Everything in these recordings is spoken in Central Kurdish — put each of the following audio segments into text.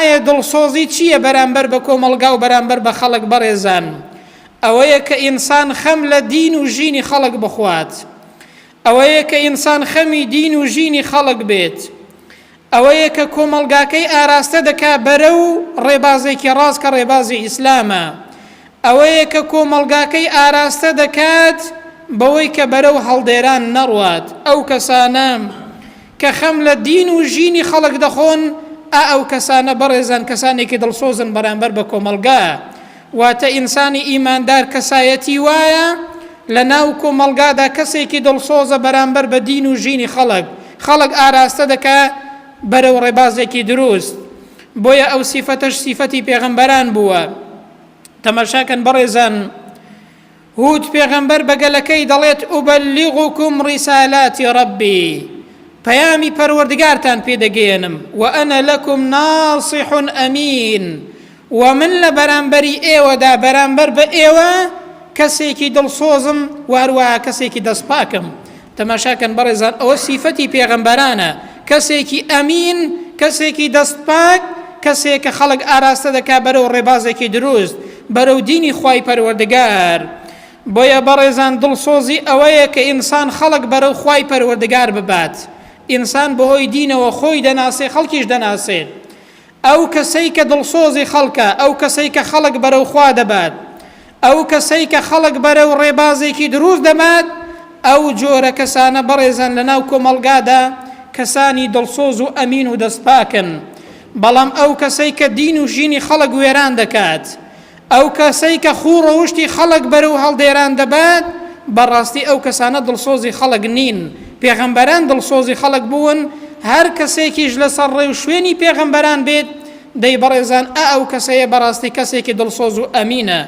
ئایا دڵسۆزی چییە بەرامبەر بە کۆمەڵگا و بەرامبەر بە خەڵک بەڕێزان؟ ئەوەیە کە ئینسان خەم لە دین و ژینی خەڵک بخوات، ئەوەیە کە ئینسان خەمی دین و ژینی خەڵک بێت، ئەوەیە کە کۆمەڵگاکەی ئاراستە دەکا بەرە و ڕێبازێکی ڕاست کە ڕێبازی ئیسلامە، ئەوەیە کە کۆمەڵگاکەی ئاراستە دەکات بەوەی کە بەرەو هەڵدێران نەڕوات. ئەو کەسانە کە خەم لە دین و ژینی خەڵک دەخۆن، ئەو کەسانە بەڕێزان کەسانێکی دڵسۆزن بەرامبەر بە کۆمەڵگا. واتە ئینسانی ئیماندار کەسایەتی وایە لە ناو کۆمەڵگادا کەسێکی دڵسۆزە بەرامبەر بە دین و ژینی خەڵک ئاراستە دەکا بەرەو ڕێبازێکی دروست. بۆیە ئەو سیفەتەش سیفەتی پێغەمبەران بووە. تەماشاکەن بەڕێزان، هود پێغەمبەر بەگەلەکەی دەڵێت ئوبەلیغوکم ڕیسالاتی ڕەبی، پەیامی پەروەردگارتان پێدەگەێنم، وئەنە لەکم ناصح ئەمین، و من لە بەرامبەری ئێوەدا بەرامبەر بە ئێوە کەسێکی دڵسۆزم واروایە کەسێکی دەستپاکم. تەماشاکەن بەڕێزان، ئەوە سیفەتی پێغەمبەرانە، کەسێکی ئەمین، کەسێکی دەستپاک، کەسێک کە خەڵک ئاراستە دەکا بەرەو ڕێبازێکی دروست، بەرەو دینی خوای پەروەردگار. بۆیە بەڕێزان دڵسۆزی ئەوەیە کە ئینسان خەڵک بەرەو خوای پەروەردگار ببات. ئینسان بەهۆی دینەوە خۆی دەناسێ، خەڵکیش دەناسێت. ئەو کەسەی کە دڵسۆزی خەڵکە، ئەو کەسەی کە خەڵک بەرەو خوا دەبات، ئەو کەسەی کە خەڵک بەرەو ڕێبازێکی دروست دەبات، ئەو جۆرە کەسانە بەڕێزان لە ناو کۆمەڵگادا کەسانی دڵسۆز و ئەمین و دەستپاکن. بەڵام ئەو کەسەی کە دین و ژینی خەڵک وێران دەکات، ئەو کەسەی کە خوڕەوشتی خەڵک بەرەو هەڵدێران دەبات، بەڕاستی ئەو کەسانە دڵسۆزی خەڵک نین. پێغەمبەران دڵسۆزی خەڵک بوون، هەر کەسێکیش لەسەر ڕێو شوێنی پێغەمبەران بێت دەی بەڕێزان ئەو کەسەیە بەڕاستی کەسێکی دڵسۆز و ئەمینە.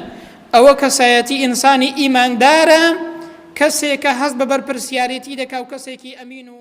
ئەوە کەسایەتی ئینسانی ئیماندارە، کەسێکە هەست بە بەرپرسیارەتی دەکا و کەسێکی ئەمین و